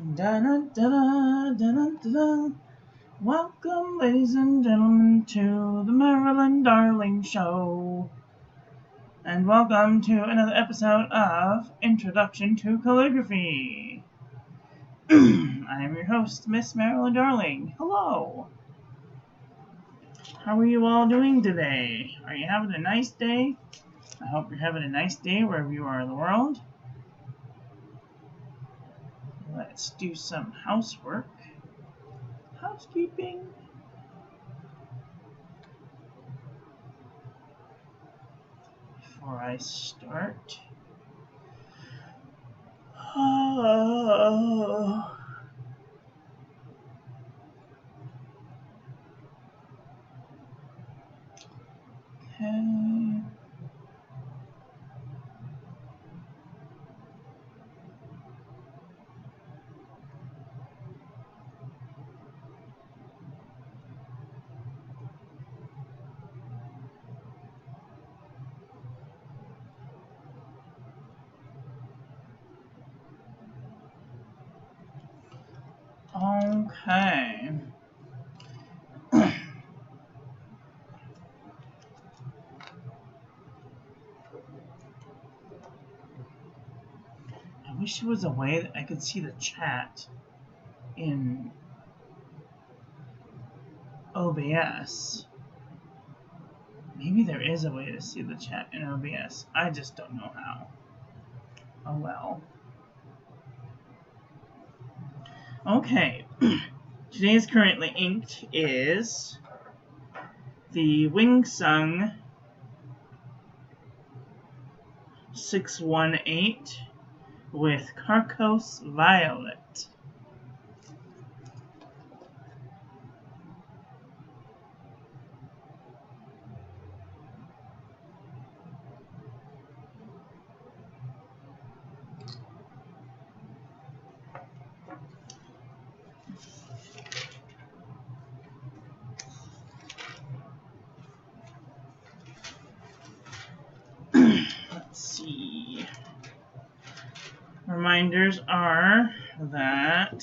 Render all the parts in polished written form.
Da-da-da-da-da-da-da. Welcome, ladies and gentlemen, to the Marilyn Darling Show. And welcome to another episode of Introduction to Calligraphy. I am your host, Miss Marilyn Darling. Hello. How are you all doing today? Are you having a nice day? I hope you're having a nice day wherever you are in the world. Let's do some housework. Housekeeping. Before I start. Oh. Okay. Okay. I wish there was a way that I could see the chat in OBS. Maybe there is a way to see the chat in OBS. I just don't know how. Oh well. Okay. Today's currently inked is the Wing Sung 618 with Carcos Violet. Let's see. Reminders are that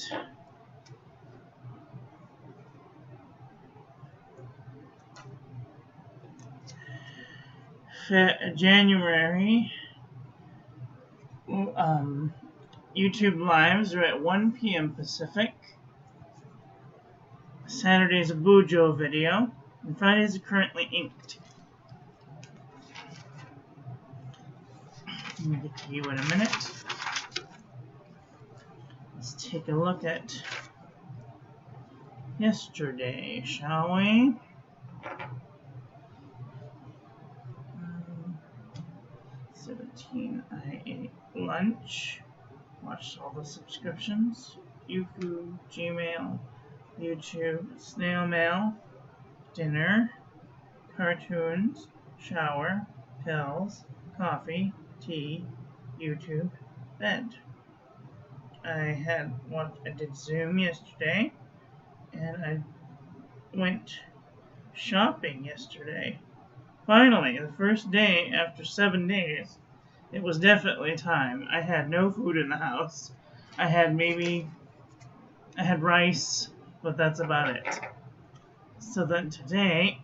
January YouTube lives are at 1 p.m. Pacific. Saturday's a Bujo video, and Fridays are currently inked. I'll get to you in a minute. Let's take a look at yesterday, shall we? 17, I ate lunch, watched all the subscriptions, YouTube, Gmail, YouTube, snail mail, dinner, cartoons, shower, pills, coffee, tea, YouTube, bed. I did Zoom yesterday, and I went shopping yesterday. Finally, the first day after 7 days, it was definitely time. I had no food in the house. I had rice, but that's about it. So then today,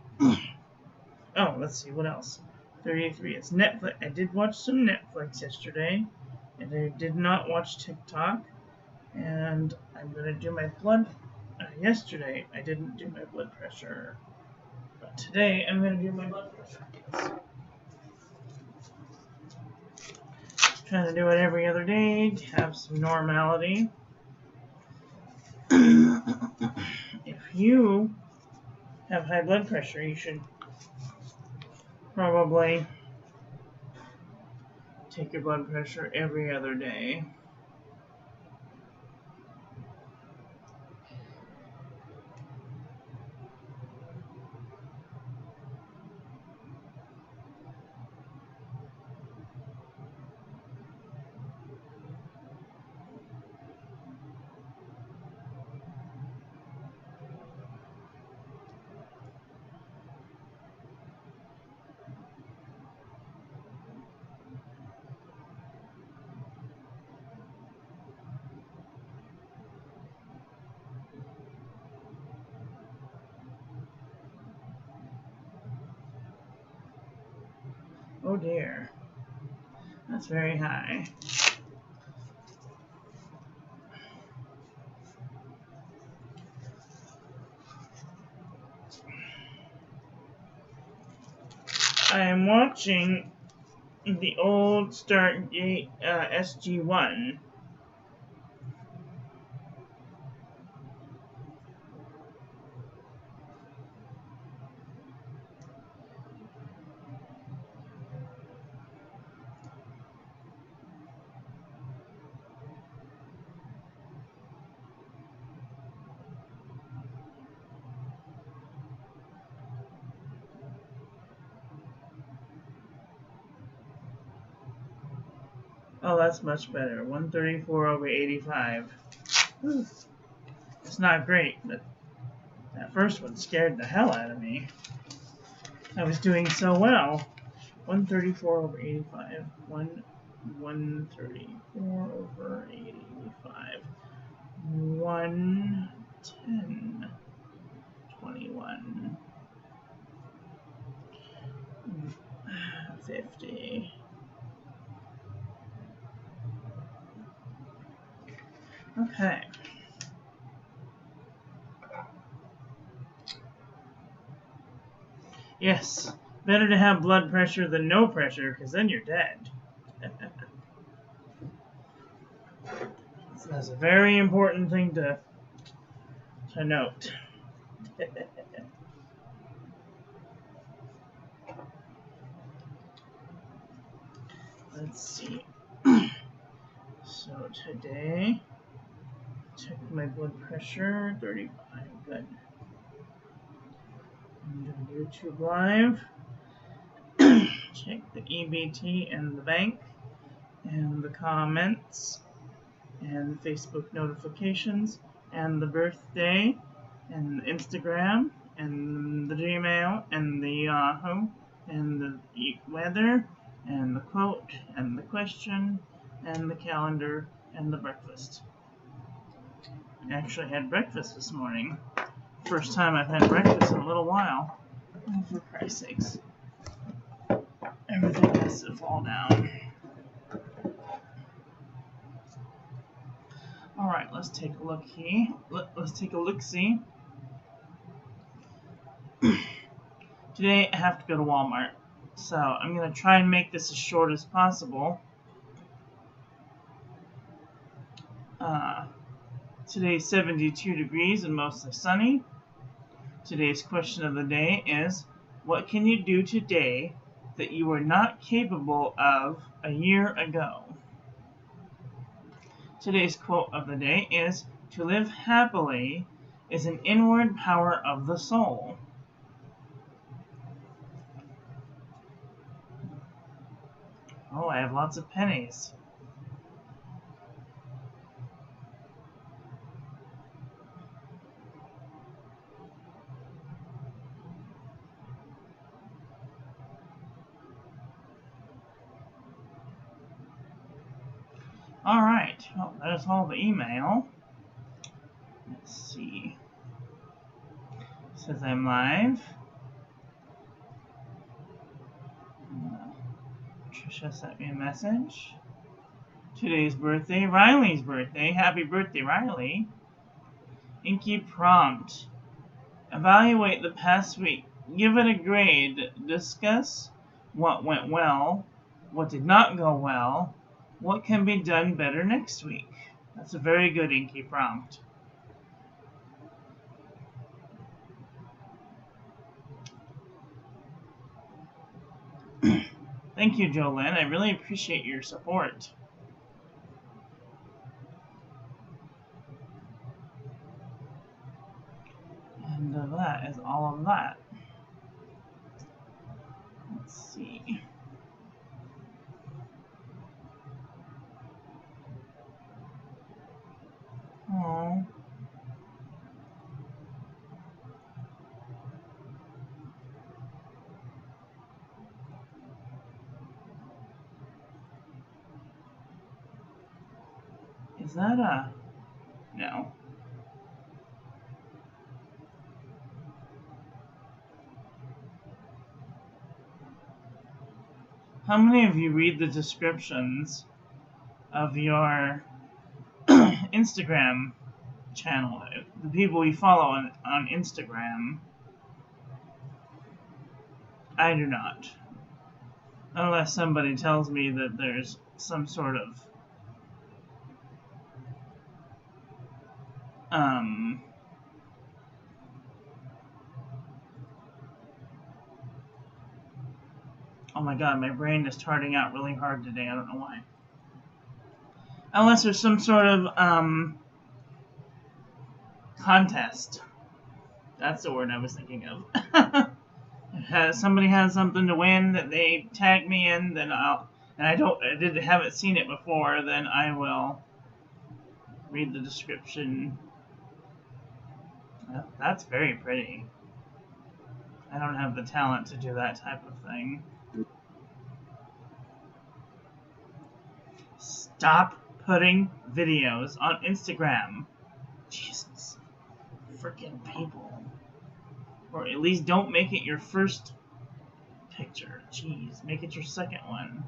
oh, let's see, what else? 33, it's Netflix. I did watch some Netflix yesterday, and I did not watch TikTok. And I'm going to do my blood. Yesterday, I didn't do my blood pressure. But today, I'm going to do my blood pressure. Trying to do it every other day to have some normality. If you have high blood pressure, you should probably take your blood pressure every other day. Oh dear. That's very high. I am watching the old Stargate SG-1. Oh, that's much better. 134/85. Whew. It's not great, but that first one scared the hell out of me. I was doing so well. 134/85. 134/85. 110. 21. 50. Okay. Yes, better to have blood pressure than no pressure, because then you're dead. So that's a very important thing to note. Let's see. So today, check my blood pressure, 35, good. I'm doing YouTube Live. Check the EBT and the bank, and the comments, and the Facebook notifications, and the birthday, and the Instagram, and the Gmail, and the Yahoo, and the weather, and the quote, and the question, and the calendar, and the breakfast. I actually had breakfast this morning. First time I've had breakfast in a little while. Oh, for Christ's sakes. Everything has to fall down. Alright, let's take a look here. Let's take a look-see. Today I have to go to Walmart. So I'm going to try and make this as short as possible. Today's 72 degrees and mostly sunny. Today's question of the day is, what can you do today that you were not capable of a year ago? Today's quote of the day is, to live happily is an inward power of the soul. Oh, I have lots of pennies. Alright, well, there's all the email. Let's see. It says I'm live. Trisha sent me a message. Today's birthday, Riley's birthday. Happy birthday, Riley. Inky prompt. Evaluate the past week. Give it a grade. Discuss what went well, what did not go well, what can be done better next week. That's a very good Inky prompt. Thank you, Jolene. I really appreciate your support. And that is all of that. Let's see. Oh. Is that a... No. How many of you read the descriptions of your Instagram channel? The people you follow on Instagram? I do not. Unless somebody tells me that there's some sort of oh my god, my brain is charting out really hard today. I don't know why. Unless there's some sort of contest. That's the word I was thinking of. If somebody has something to win that they tag me in, then haven't seen it before, then I will read the description. Well, that's very pretty. I don't have the talent to do that type of thing. Stop putting videos on Instagram. Jesus. Freaking people. Or at least don't make it your first picture. Jeez, make it your second one.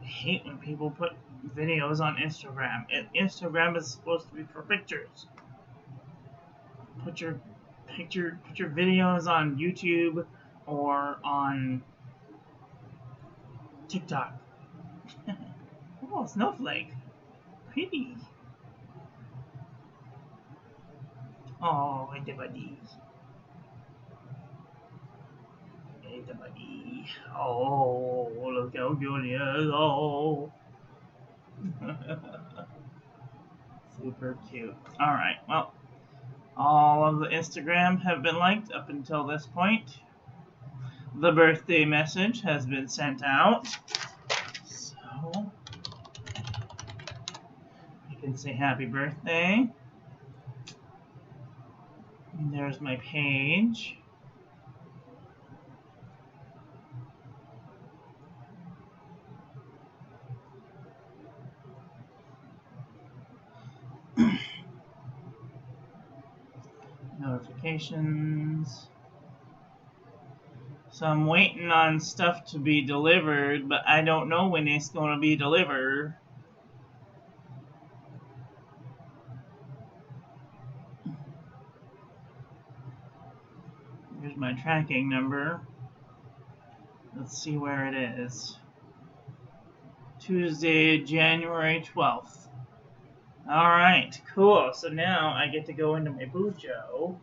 I hate when people put videos on Instagram. Instagram is supposed to be for pictures. Put your videos on YouTube or on TikTok. Oh, snowflake. Pretty. Oh, hey, buddy. Hey, buddy. Oh, look how good he is. Oh. Super cute. Alright, well, all of the Instagram have been liked up until this point. The birthday message has been sent out. So, you can say happy birthday. And there's my page. Notifications. So I'm waiting on stuff to be delivered, but I don't know when it's going to be delivered. Here's my tracking number. Let's see where it is. Tuesday, January 12th. Alright, cool. So now I get to go into my Bujo.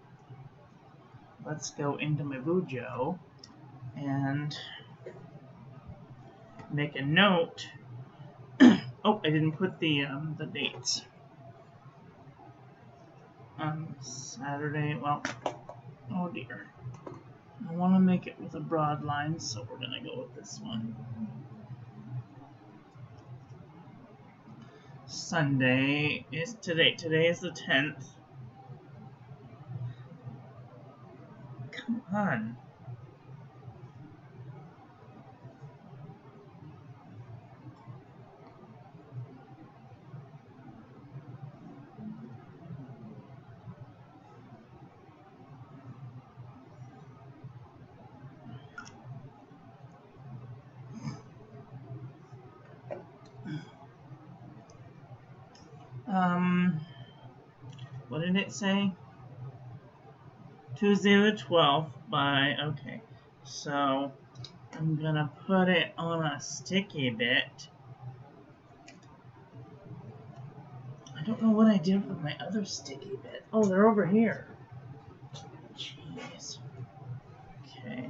Let's go into my Bujo and make a note. Oh, I didn't put the dates. Saturday, well, oh dear. I want to make it with a broad line, so we're going to go with this one. Sunday is today. Today is the 10th. Come on. What did it say? Tuesday the 12th by, okay. So, I'm gonna put it on a sticky bit. I don't know what I did with my other sticky bit. Oh, they're over here. Jeez. Okay.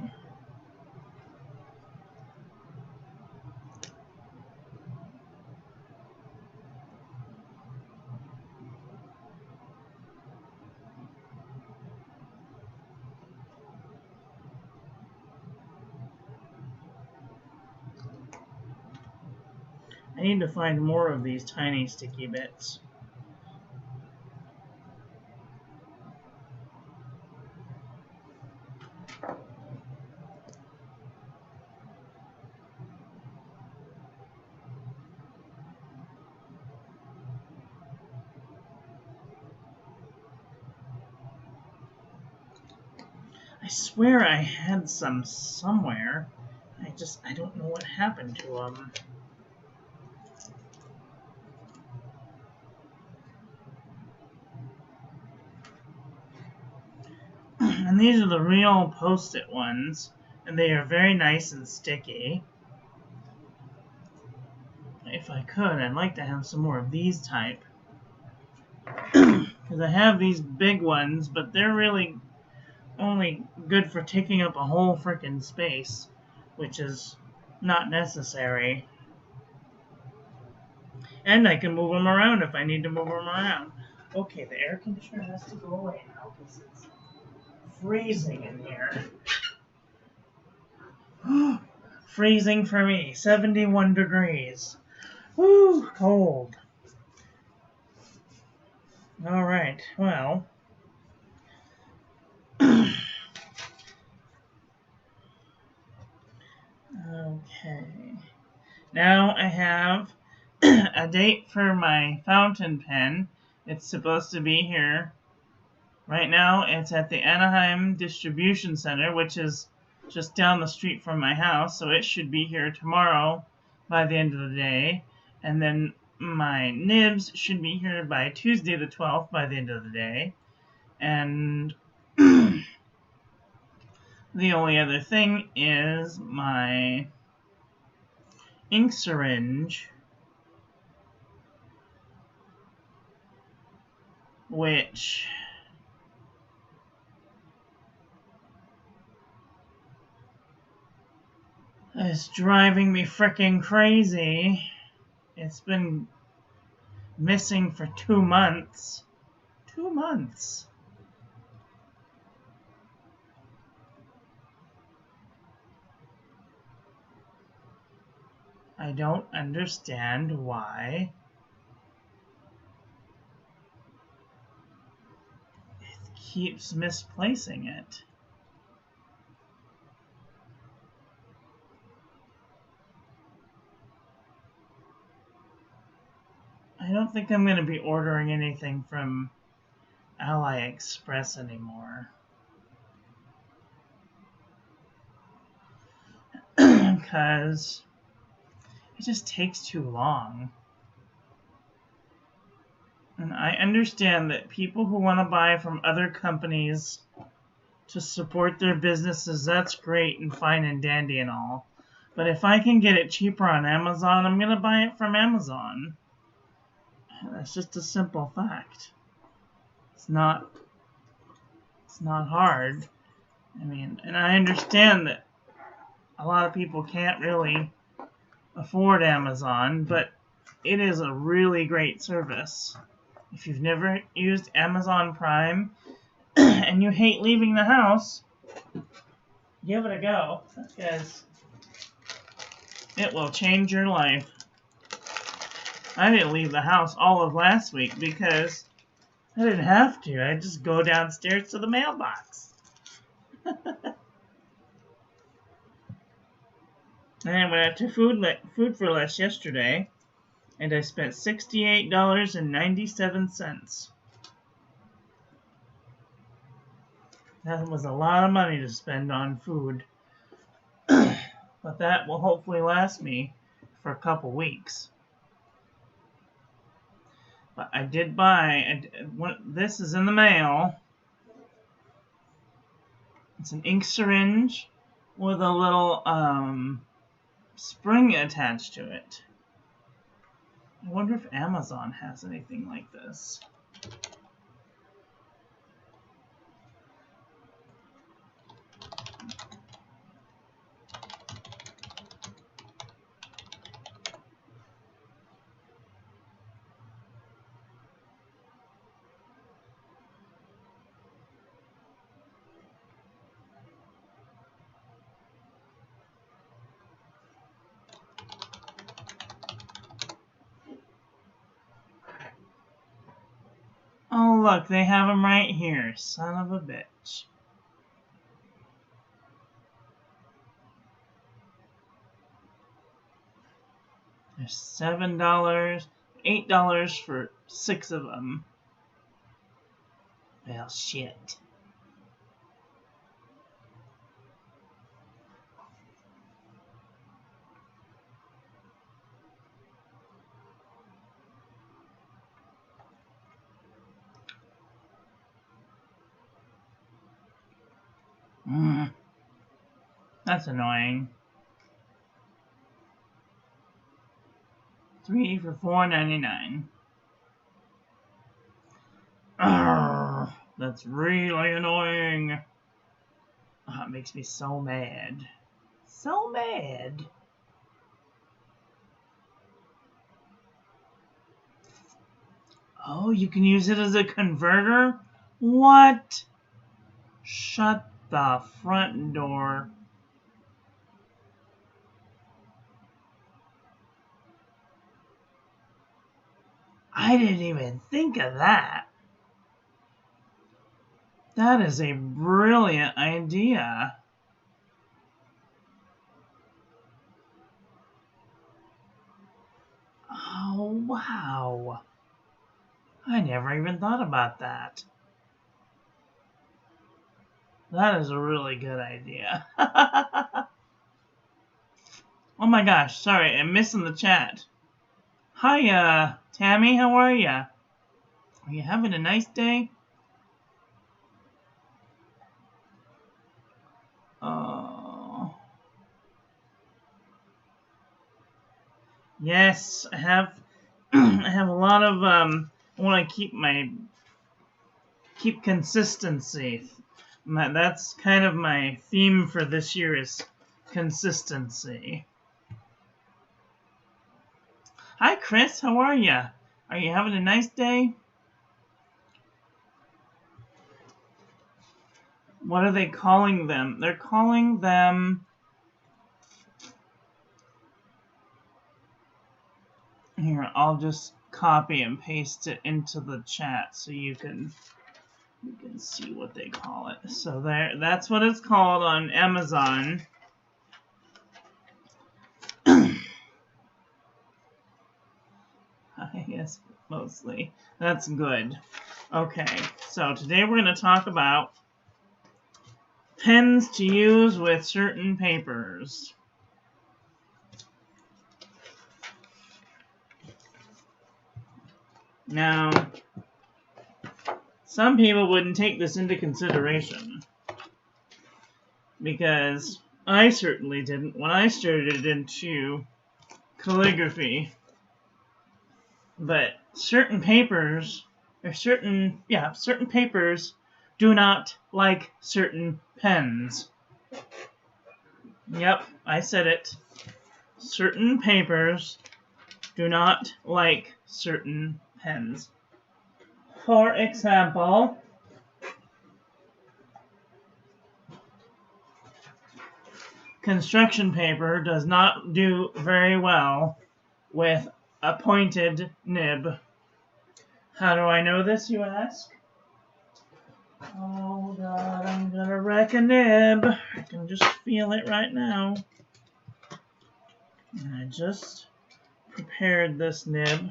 I need to find more of these tiny sticky bits. I swear I had some somewhere. I I don't know what happened to them. And these are the real Post-it ones, and they are very nice and sticky. If I could, I'd like to have some more of these type. Because I have these big ones, but they're really only good for taking up a whole frickin' space, which is not necessary. And I can move them around if I need to move them around. Okay, the air conditioner has to go away now because it's freezing in here. Freezing for me, 71 degrees. Woo, cold. Alright, well. Okay. Now I have a date for my fountain pen. It's supposed to be here. Right now it's at the Anaheim Distribution Center, which is just down the street from my house, so it should be here tomorrow by the end of the day. And then my nibs should be here by Tuesday the 12th by the end of the day. And the only other thing is my ink syringe, which is driving me frickin' crazy. It's been missing for 2 months. 2 months. I don't understand why it keeps misplacing it. I don't think I'm going to be ordering anything from AliExpress anymore. Because it just takes too long. And I understand that people who want to buy from other companies to support their businesses, that's great and fine and dandy and all. But if I can get it cheaper on Amazon, I'm going to buy it from Amazon. That's just a simple fact. It's not hard. I mean, and I understand that a lot of people can't really afford Amazon, but it is a really great service. If you've never used Amazon Prime and you hate leaving the house, give it a go, because it will change your life. I didn't leave the house all of last week because I didn't have to. I just go downstairs to the mailbox. And I went out to Food for Less yesterday, and I spent $68.97. That was a lot of money to spend on food. But that will hopefully last me for a couple weeks. But I did buy, this is in the mail. It's an ink syringe with a little spring attached to it. I wonder if Amazon has anything like this. Oh, look, they have them right here. Son of a bitch. There's $7, $8 for 6 of them. Well, shit. That's annoying. 3 for $4.99. That's really annoying. Oh, it makes me so mad. So mad. Oh, you can use it as a converter? What? Shut the front door. I didn't even think of that. That is a brilliant idea. Oh, wow. I never even thought about that. That is a really good idea. Oh my gosh, sorry, I'm missing the chat. Hi, Tammy, how are ya? Are you having a nice day? Oh. Yes, I have I have a lot of I want to keep consistency. That's kind of my theme for this year is consistency. Hi Chris, how are you? Are you having a nice day? What are they calling them? They're calling them... Here, I'll just copy and paste it into the chat so you can see what they call it. So that's what it's called on Amazon. Yes, mostly. That's good. Okay, so today we're going to talk about pens to use with certain papers. Now, some people wouldn't take this into consideration because I certainly didn't when I started into calligraphy. But certain papers, or certain papers do not like certain pens. Yep, I said it. Certain papers do not like certain pens. For example, construction paper does not do very well with a pointed nib. How do I know this, you ask? Oh God, I'm gonna wreck a nib. I can just feel it right now. And I just prepared this nib.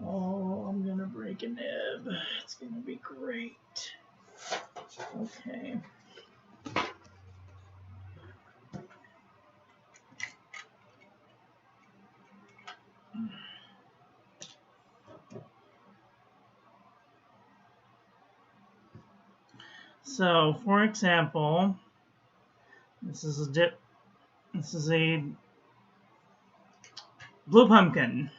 Oh, I'm gonna break a nib. It's gonna be great. Okay. So, for example, this is a blue pumpkin.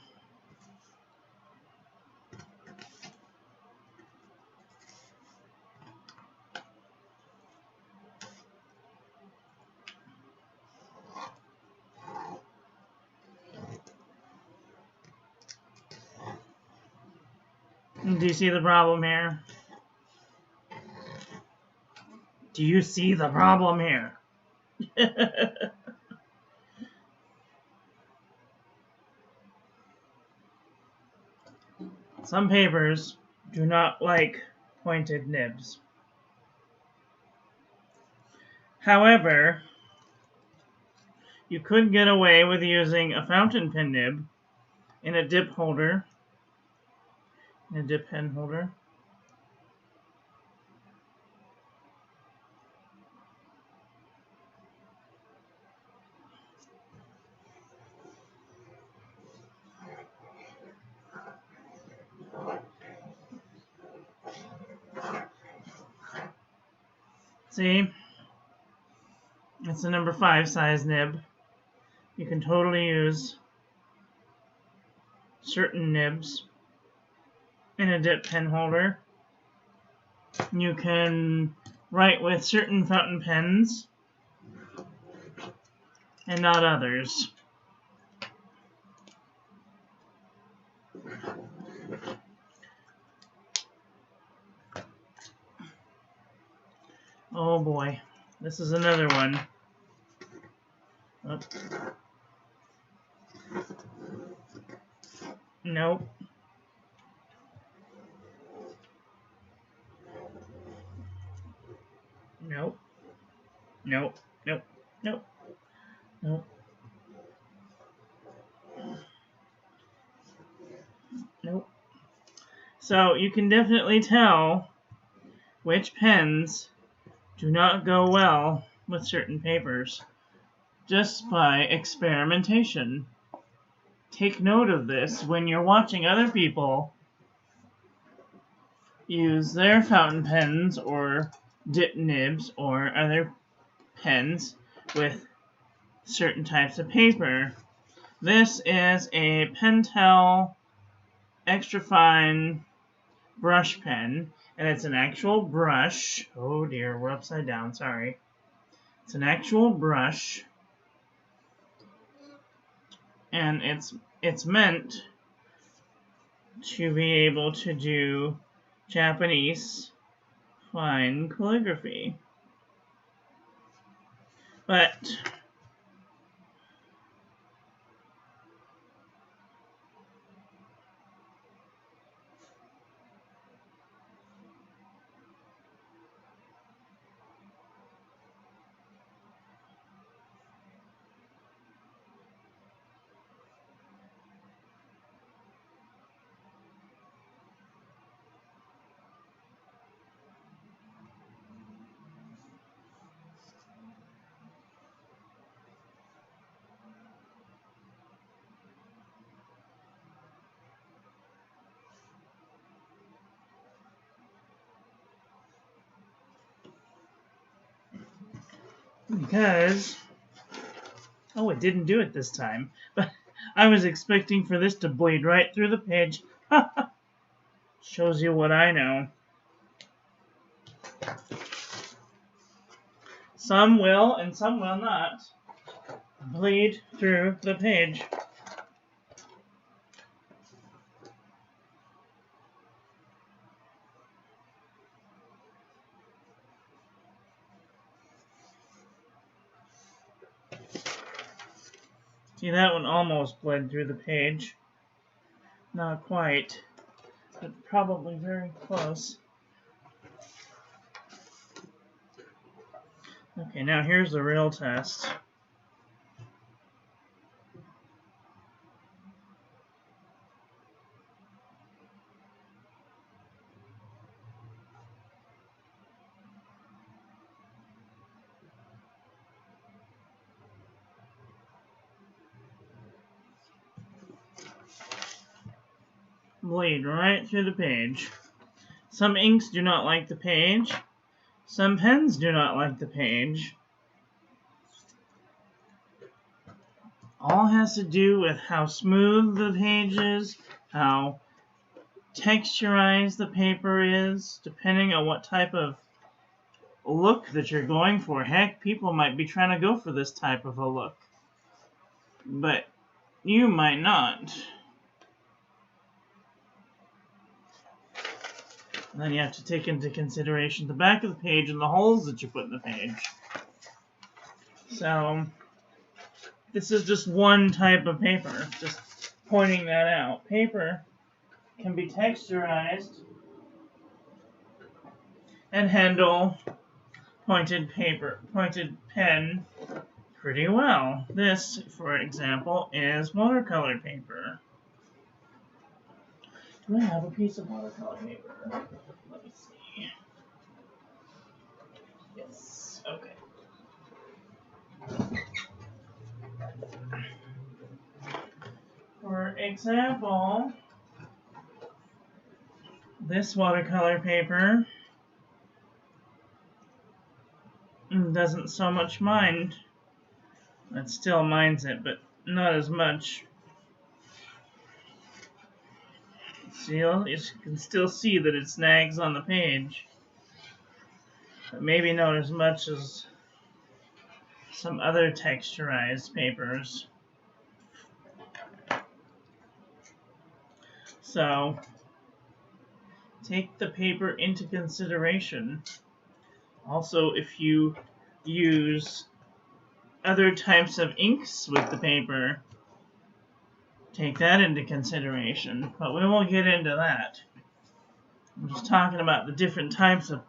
Do you see the problem here? Do you see the problem here? Some papers do not like pointed nibs. However, you could get away with using a fountain pen nib in a dip holder, in a dip pen holder. See? It's a number 5 size nib. You can totally use certain nibs in a dip pen holder. You can write with certain fountain pens and not others. Oh boy, this is another one. Oh. Nope. Nope. Nope. Nope. Nope. Nope. Nope. So you can definitely tell which pens do not go well with certain papers just by experimentation. Take note of this when you're watching other people use their fountain pens or dip nibs or other pens with certain types of paper. This is a Pentel extra fine brush pen, and it's an actual brush. Oh dear, we're upside down, sorry. It's an actual brush, and it's meant to be able to do Japanese fine calligraphy. But because, oh, it didn't do it this time, but I was expecting for this to bleed right through the page. Shows you what I know. Some will and some will not bleed through the page. See, that one almost bled through the page. Not quite, but probably very close. Okay, now here's the real test. Bleed right through the page. Some inks do not like the page. Some pens do not like the page. All has to do with how smooth the page is, how texturized the paper is, depending on what type of look that you're going for. Heck, people might be trying to go for this type of a look, but you might not. And then you have to take into consideration the back of the page and the holes that you put in the page. So, this is just one type of paper, just pointing that out. Paper can be texturized and handle pointed pen pretty well. This, for example, is watercolor paper. Do I have a piece of watercolor paper? Let me see. Yes, okay. For example, this watercolor paper doesn't so much mind. It still minds it, but not as much. See, you can still see that it snags on the page, but maybe not as much as some other texturized papers. So, take the paper into consideration. Also, if you use other types of inks with the paper, take that into consideration. But we won't get into that. I'm just talking about the different types of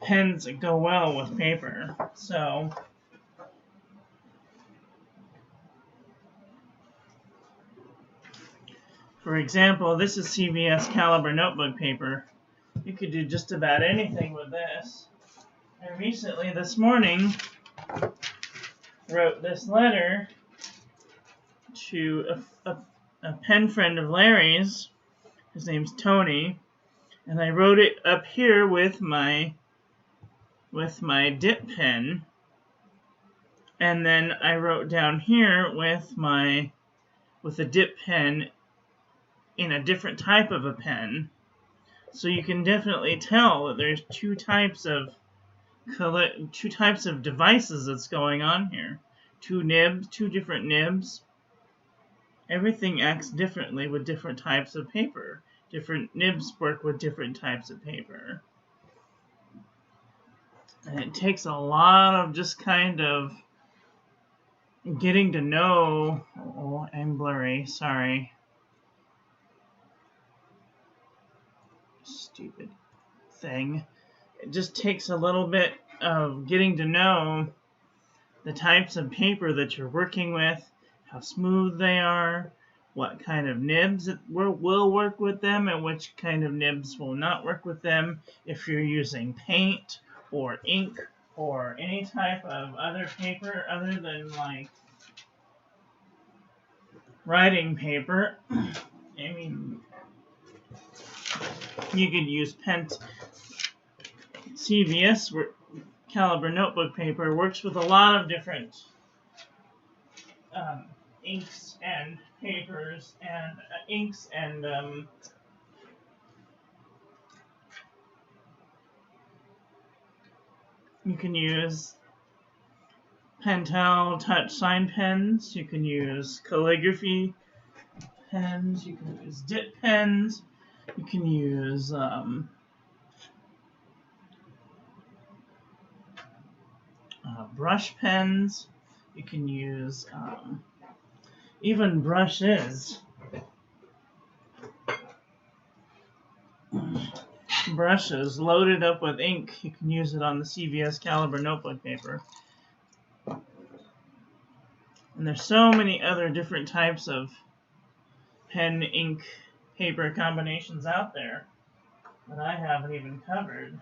pens that go well with paper. So, for example, this is CVS caliber notebook paper. You could do just about anything with this. I recently, this morning, wrote this letter to a pen friend of Larry's. His name's Tony, and I wrote it up here with my dip pen, and then I wrote down here with a dip pen in a different type of a pen. So you can definitely tell that there's two types of devices that's going on here. Two different nibs. Everything acts differently with different types of paper. Different nibs work with different types of paper. And it takes a lot of just kind of getting to know. Oh, I'm blurry, sorry. Stupid thing. It just takes a little bit of getting to know the types of paper that you're working with, how smooth they are, what kind of nibs will work with them, and which kind of nibs will not work with them. If you're using paint or ink or any type of other paper other than like writing paper, I mean, you could use CVS caliber notebook paper works with a lot of different inks and papers and inks and you can use Pentel touch sign pens, you can use calligraphy pens, you can use dip pens, you can use brush pens, you can use even brushes. Brushes loaded up with ink, you can use it on the CVS caliber notebook paper. And there's so many other different types of pen, ink, paper combinations out there that I haven't even covered.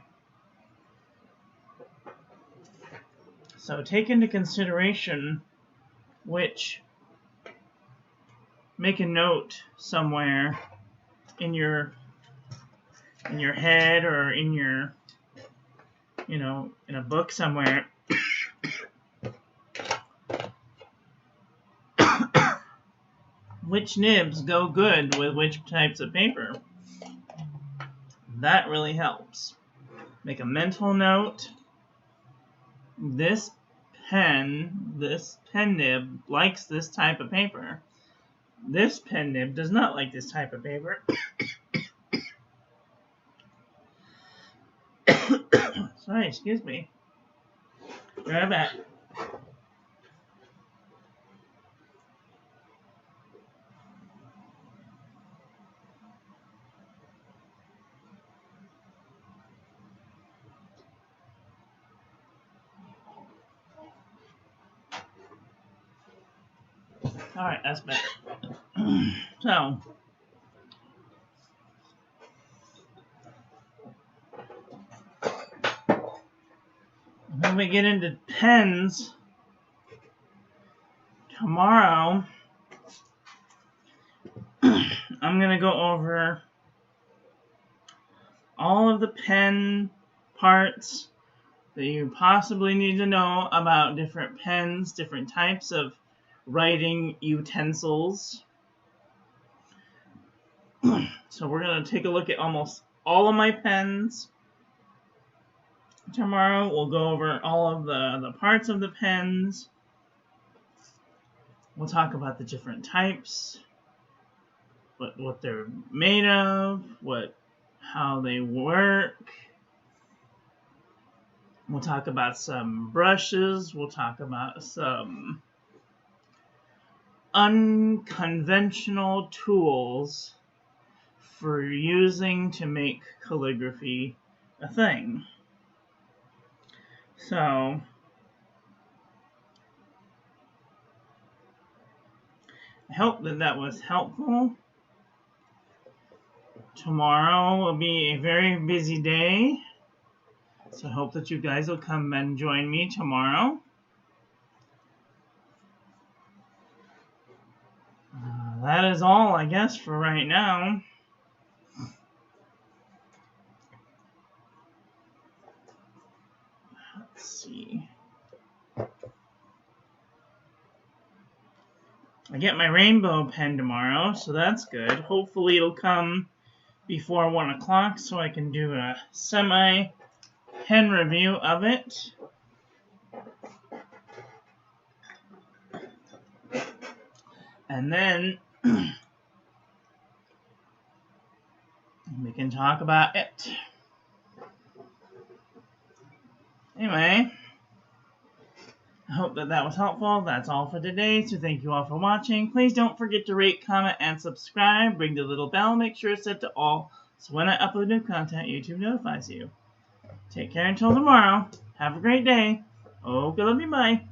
So take into consideration make a note somewhere in your head or in your, in a book somewhere. Which nibs go good with which types of paper. That really helps. Make a mental note. This pen nib likes this type of paper. This pen nib does not like this type of paper. Sorry, excuse me. Be right back. Alright, that's better. So, when we get into pens tomorrow, I'm going to go over all of the pen parts, that you possibly need to know about different pens, different types of writing utensils. So we're going to take a look at almost all of my pens. Tomorrow we'll go over all of the parts of the pens. We'll talk about the different types, what they're made of, how they work. We'll talk about some brushes. We'll talk about some unconventional tools for using to make calligraphy a thing. So, I hope that was helpful. Tomorrow will be a very busy day, so I hope that you guys will come and join me tomorrow. That is all, I guess, for right now. Let's see. I get my rainbow pen tomorrow, so that's good. Hopefully it'll come before 1 o'clock so I can do a semi-pen review of it. And then we can talk about it. Anyway, I hope that was helpful. That's all for today, so thank you all for watching. Please don't forget to rate, comment, and subscribe. Ring the little bell. Make sure it's set to all, so when I upload new content, YouTube notifies you. Take care until tomorrow. Have a great day. Okay, love you, bye.